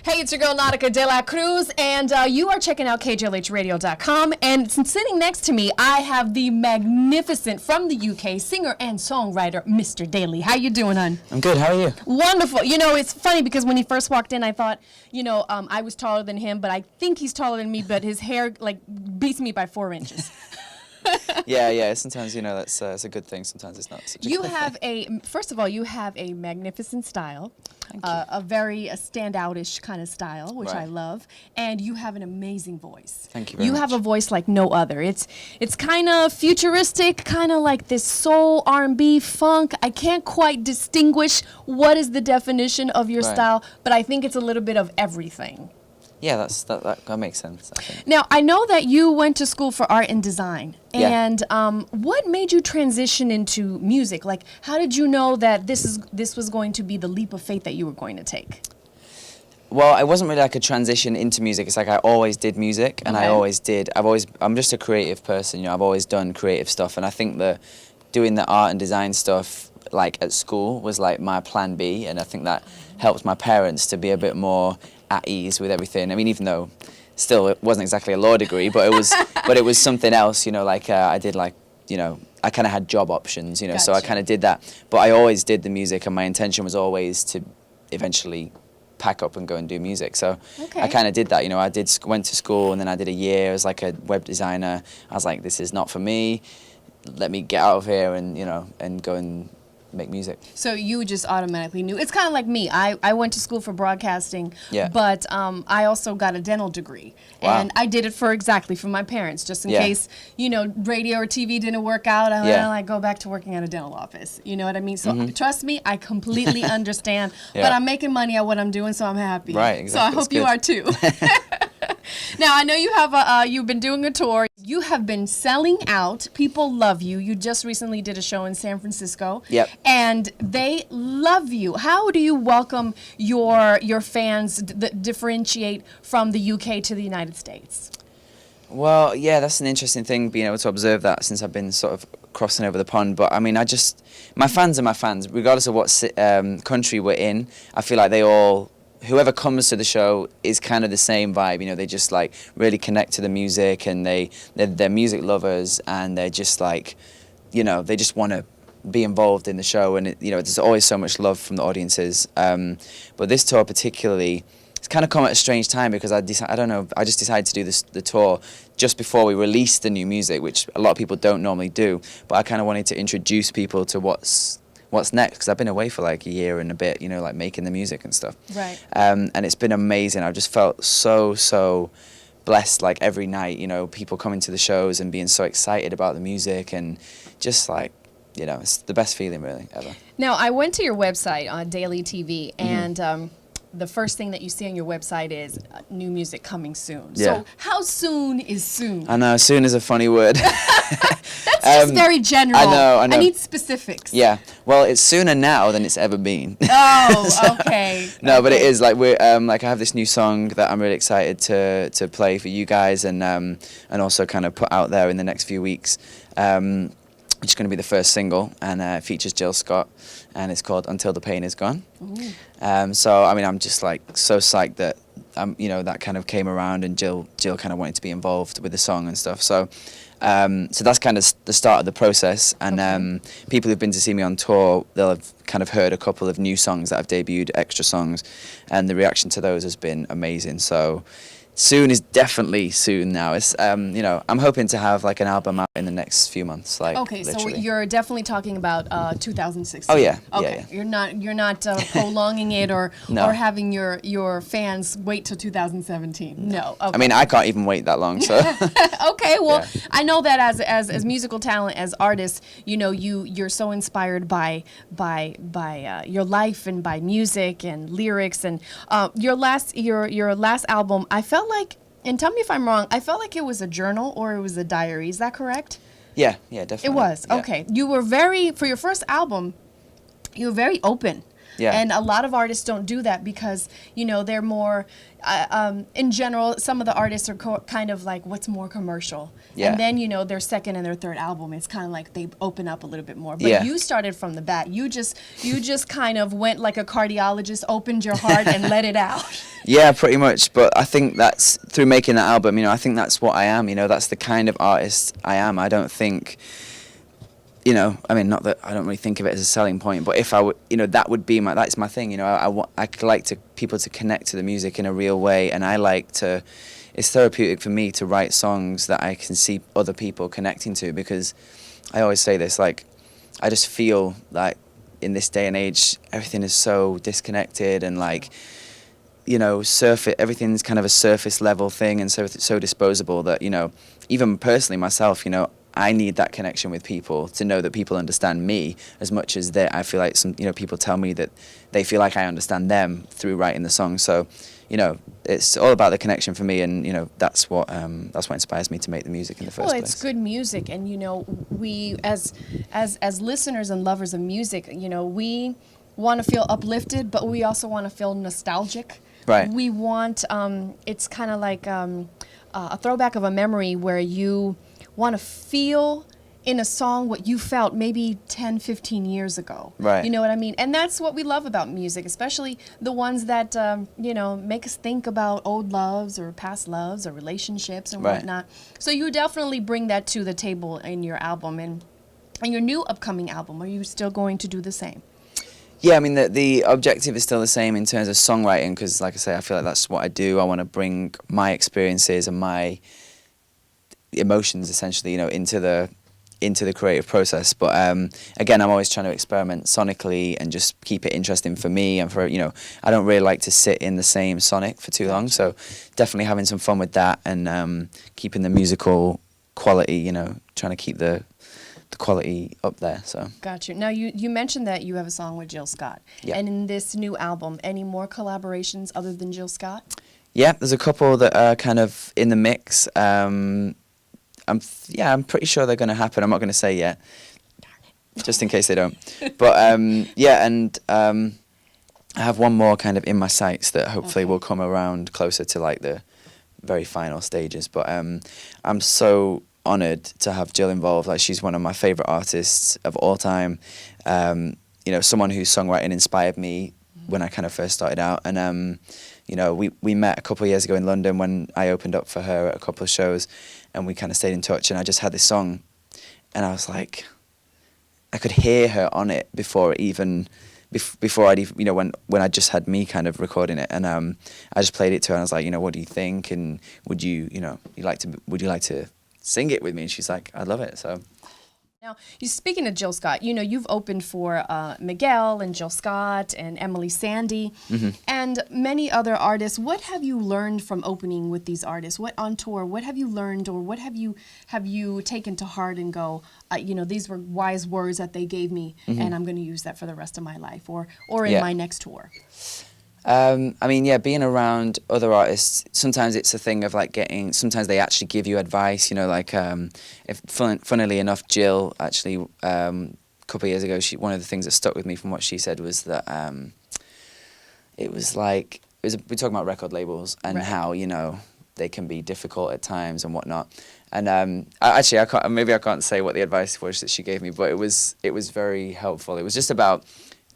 Hey, it's your girl Nautica Daly Cruz, and you are checking out KJLHradio.com. And sitting next to me, I have the magnificent, from the UK, singer and songwriter, Mr. Daly. How you doing, hon? I'm good. How are you? Wonderful. You know, it's funny because when he first walked in, I thought, I was taller than him, but I think he's taller than me, but his hair, beats me by 4 inches. Yeah. Sometimes, that's it's a good thing. Sometimes it's not such a good thing. First of all, you have a magnificent style. A very standout-ish kind of style, which I love, and you have an amazing voice. Thank you very much. You have a voice like no other. It's kind of futuristic, kind of like this soul, R&B, funk. I can't quite distinguish what is the definition of your style, but I think it's a little bit of everything. Yeah, that makes sense, I think. Now, I know that you went to school for art and design. Yeah. And what made you transition into music? Like, how did you know that this was going to be the leap of faith that you were going to take? Well, it wasn't really like a transition into music. It's like I always did music, and I'm just a creative person, I've always done creative stuff, and I think that doing the art and design stuff, like, at school was, like, my plan B, and I think that helped my parents to be a bit more at ease with everything. I mean, even though still it wasn't exactly a law degree, but it was something else, I did I kind of had job options, Gotcha. So I kind of did that. But I always did the music, and my intention was always to eventually pack up and go and do music. So I kind of did that, I went to school, and then I did a year as like a web designer. I was like, this is not for me. Let me get out of here and, and go and make music. So you just automatically knew. It's kind of like me. I went to school for broadcasting, but I also got a dental degree. Wow. And I did it for my parents, just in case, radio or TV didn't work out. I go back to working at a dental office. You know what I mean? So trust me, I completely understand. But I'm making money at what I'm doing, so I'm happy. Right, exactly. So I hope you are too. Now, I know you have you've been doing a tour. You have been selling out. People love you. You just recently did a show in San Francisco. Yep. And they love you. How do you welcome your fans, differentiate from the UK to the United States? Well, yeah, that's an interesting thing, being able to observe that since I've been sort of crossing over the pond. But I mean, my fans are my fans, regardless of what country we're in. I feel like whoever comes to the show is kind of the same vibe, they just like really connect to the music, and they're music lovers, and they're just like, they just want to be involved in the show, and there's always so much love from the audiences. But this tour particularly, it's kind of come at a strange time because I just decided to do the tour just before we released the new music, which a lot of people don't normally do. But I kind of wanted to introduce people to what's next, because I've been away for like a year and a bit, like making the music and stuff. Right. And it's been amazing. I've just felt so blessed, like every night, people coming to the shows and being so excited about the music, and just like, it's the best feeling really ever. Now, I went to your website on Daly TV, and the first thing that you see on your website is new music coming soon. Yeah. So how soon is soon? I know, soon is a funny word. That's just very general. I know. I need specifics. Yeah. Well, it's sooner now than it's ever been. Oh, okay. No, but it is like we're I have this new song that I'm really excited to play for you guys, and also kind of put out there in the next few weeks. Which is going to be the first single, and it features Jill Scott, and it's called Until the Pain Is Gone. So I mean, I'm just like so psyched that that kind of came around, and Jill kind of wanted to be involved with the song and stuff. So that's kind of the start of the process, and people who've been to see me on tour, they'll have kind of heard a couple of new songs that I've debuted, extra songs, and the reaction to those has been amazing. So soon is definitely soon now. It's I'm hoping to have like an album out in the next few months. Like, okay, literally. So you're definitely talking about 2016. Oh yeah. Okay, yeah. You're not prolonging it or having your fans wait till 2017. No. Okay. I mean, I can't even wait that long. So. Okay, well, I know that as musical talent, as artists, you're so inspired by your life and by music and lyrics, and your last album, I felt like, and tell me if I'm wrong, I felt like it was a journal or it was a diary. Is that correct? Yeah, definitely. It was. Yeah. Okay. You were for your first album, you were very open Yeah. And a lot of artists don't do that because, you know, they're more, in general, some of the artists are kind of like, what's more commercial? Yeah. And then, you know, their second and their third album, it's kind of like they open up a little bit more. But Yeah. you started from the bat. You just kind of went like a cardiologist, opened your heart and let it out. Yeah, pretty much. But I think that's through making that album, you know, I think that's what I am. You know, that's the kind of artist I am. I don't think, you know, I mean, not that I don't really think of it as a selling point, but if I would, you know, that would be that's my thing. You know, I like people to connect to the music in a real way, and I like to. It's therapeutic for me to write songs that I can see other people connecting to, because I always say this, like, I just feel like in this day and age, everything is so disconnected and like, you know, everything's kind of a surface level thing and so disposable that, you know, even personally myself, you know, I need that connection with people to know that people understand me as much as I feel like people tell me that they feel like I understand them through writing the song. So, you know, it's all about the connection for me, and you know that's what inspires me to make the music in the first place. Well, it's good music, and you know, we as listeners and lovers of music, you know, we want to feel uplifted, but we also want to feel nostalgic. Right. We want it's kind of like a throwback of a memory where you want to feel in a song what you felt maybe 10, 15 years ago. Right. You know what I mean? And that's what we love about music, especially the ones that, you know, make us think about old loves or past loves or relationships and Right. whatnot. So you definitely bring that to the table in your album. And your new upcoming album, are you still going to do the same? Yeah, I mean, the objective is still the same in terms of songwriting, because, like I say, I feel like that's what I do. I want to bring my experiences and my emotions, essentially, you know, into the creative process. But again, I'm always trying to experiment sonically and just keep it interesting for me and for, you know, I don't really like to sit in the same sonic for too long. So definitely having some fun with that and keeping the musical quality, you know, trying to keep the quality up there. So Got you. Now, you mentioned that you have a song with Jill Scott. Yeah. And in this new album, any more collaborations other than Jill Scott? yeah, there's a couple that are kind of in the mix. I'm pretty sure they're going to happen. I'm not going to say yet, just in case they don't. But yeah, and I have one more kind of in my sights that hopefully will come around closer to like the very final stages. But I'm so honoured to have Jill involved. Like, she's one of my favourite artists of all time. You know, someone whose songwriting inspired me when I kind of first started out. And you know, we met a couple of years ago in London when I opened up for her at a couple of shows, and we kind of stayed in touch. And I just had this song, and I was like, I could hear her on it before I'd even, you know, when I just had me kind of recording it. And I just played it to her, and I was like, you know, what do you think? And would you like to sing it with me? And she's like, I love it. So. Now, speaking of Jill Scott, you know, you've opened for Miguel and Jill Scott and Emily Sandy and many other artists. What have you learned from opening with these artists? What on tour? What have you learned, or what have you taken to heart and go, you know, these were wise words that they gave me, and I'm going to use that for the rest of my life, or in my next tour? I mean, yeah, being around other artists, sometimes it's a thing of like sometimes they actually give you advice, you know, like, funnily enough, Jill actually, a couple of years ago, one of the things that stuck with me from what she said was that, we're talking about record labels and how, you know, they can be difficult at times and whatnot. And I can't say what the advice was that she gave me, but it was very helpful. It was just about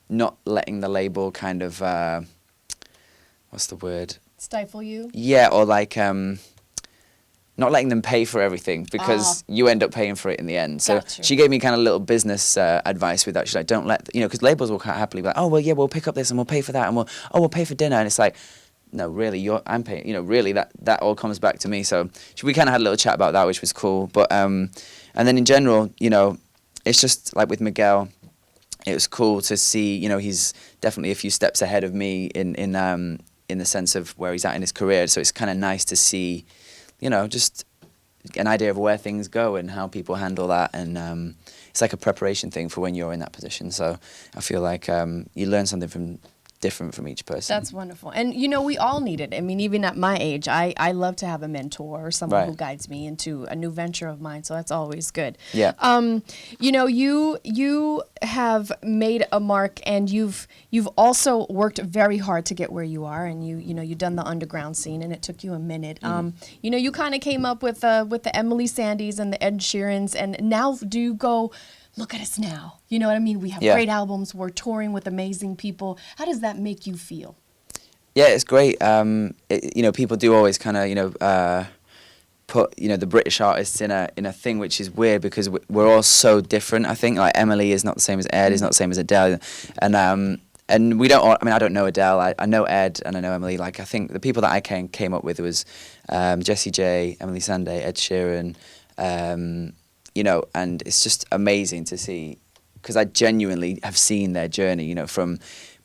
not letting the label kind of, what's the word? Stifle you? Yeah, or like not letting them pay for everything, because you end up paying for it in the end. So Gotcha. she gave me kind of little business advice with that. She's like, don't let, you know, because labels will quite happily be like, oh, well, yeah, we'll pick up this and we'll pay for that, and we'll pay for dinner. And it's like, no, really, I'm paying, you know, really that all comes back to me. So we kind of had a little chat about that, which was cool. But and then in general, you know, it's just like with Miguel, it was cool to see, you know, he's definitely a few steps ahead of me in the sense of where he's at in his career. So it's kind of nice to see, you know, just an idea of where things go and how people handle that. And it's like a preparation thing for when you're in that position. So I feel like you learn something from different from each person. That's wonderful. And, you know, we all need it. I mean, even at my age, I love to have a mentor or someone who guides me into a new venture of mine. So that's always good. Yeah. You know, you have made a mark, and you've also worked very hard to get where you are. And you know, you've done the underground scene, and it took you a minute. You know, you kind of came up with the Emily Sandys and the Ed Sheerans, and now do you go, look at us now? You know what I mean? We have great albums. We're touring with amazing people. How does that make you feel? Yeah, it's great. You know, people do always kind of, you know, put, you know, the British artists in a thing, which is weird because we're all so different. I think like Emily is not the same as Ed, is not the same as Adele, and we don't all, I mean, I don't know Adele. I know Ed and I know Emily. Like, I think the people that I came up with was Jessie J, Emily Sandé, Ed Sheeran. You know, and it's just amazing to see, because I genuinely have seen their journey, you know, from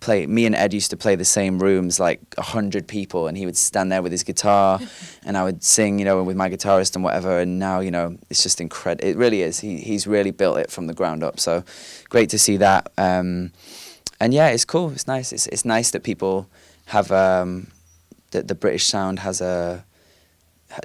me and Ed used to play the same rooms, like 100 people, and he would stand there with his guitar and I would sing, you know, with my guitarist and whatever, and now, you know, it's just incredible. It really is. He's really built it from the ground up, so great to see that. And yeah, it's cool. It's nice. It's nice that people have, that the British sound has a,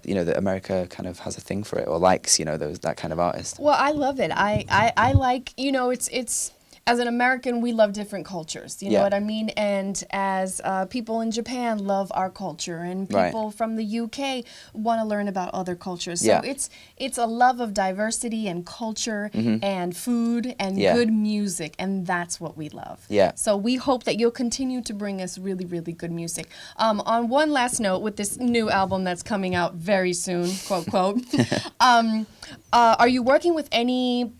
you know, that America kind of has a thing for it, or likes, you know, that kind of artist. Well, I love it. I like, you know, it's as an American, we love different cultures. You know what I mean? And as people in Japan love our culture, and people from the UK want to learn about other cultures. So it's a love of diversity and culture and food and good music, and that's what we love. Yeah. So we hope that you'll continue to bring us really, really good music. On one last note, with this new album that's coming out very soon, quote, quote, are you working with any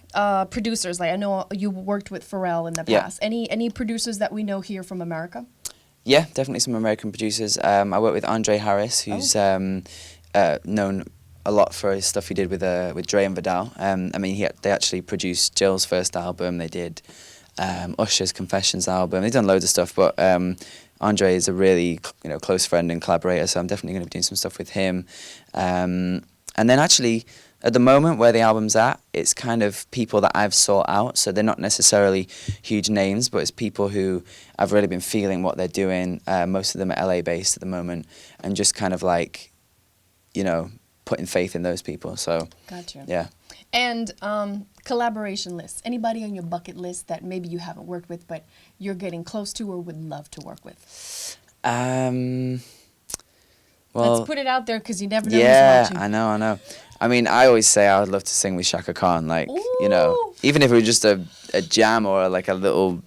producers? Like, I know you worked with Pharrell in the past. Any producers that we know here from America? Yeah, definitely some American producers. I work with Andre Harris, who's known a lot for his stuff he did with Dre and Vidal. I mean, they actually produced Jill's first album. They did Usher's Confessions album. They've done loads of stuff, but Andre is a really, you know, close friend and collaborator, so I'm definitely going to be doing some stuff with him. And then actually, at the moment where the album's at, it's kind of people that I've sought out, so they're not necessarily huge names, but it's people who I've really been feeling what they're doing. Most of them are LA based at the moment, and just kind of like, you know, putting faith in those people. So gotcha. Yeah. And collaboration lists. Anybody on your bucket list that maybe you haven't worked with, but you're getting close to or would love to work with? Well, let's put it out there, because you never know who's watching. I know. I mean, I always say I would love to sing with Shaka Khan, like, you know, even if it was just a jam or like a little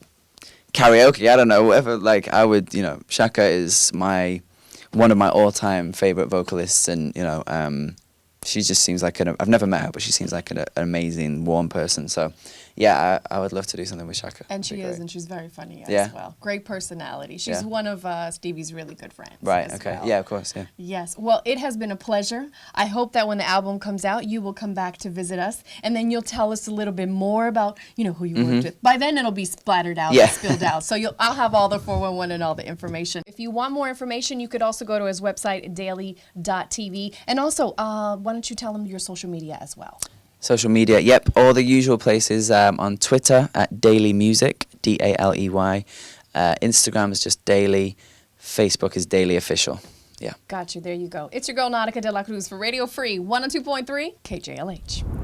karaoke, I don't know, whatever, like, I would, you know, Shaka is one of my all-time favorite vocalists, and, you know, she just seems like I've never met her, but she seems like an amazing, warm person. So, yeah, I would love to do something with Shaka. And she is, and she's very funny as well. Great personality. She's one of Stevie's really good friends. Right, okay. Well. Yeah, of course, yeah. Yes. Well, it has been a pleasure. I hope that when the album comes out, you will come back to visit us, and then you'll tell us a little bit more about, you know, who you worked with. By then, it'll be splattered out and spilled out. So I'll have all the 411 and all the information. If you want more information, you could also go to his website, daily.tv. And also, why don't you tell them your social media as well? Social media, yep, all the usual places. On Twitter at Daly Music, Daley. Instagram is just Daly. Facebook is Daly Official. Yeah. Got you. There you go. It's your girl Nautica de la Cruz for Radio Free 102.3 KJLH.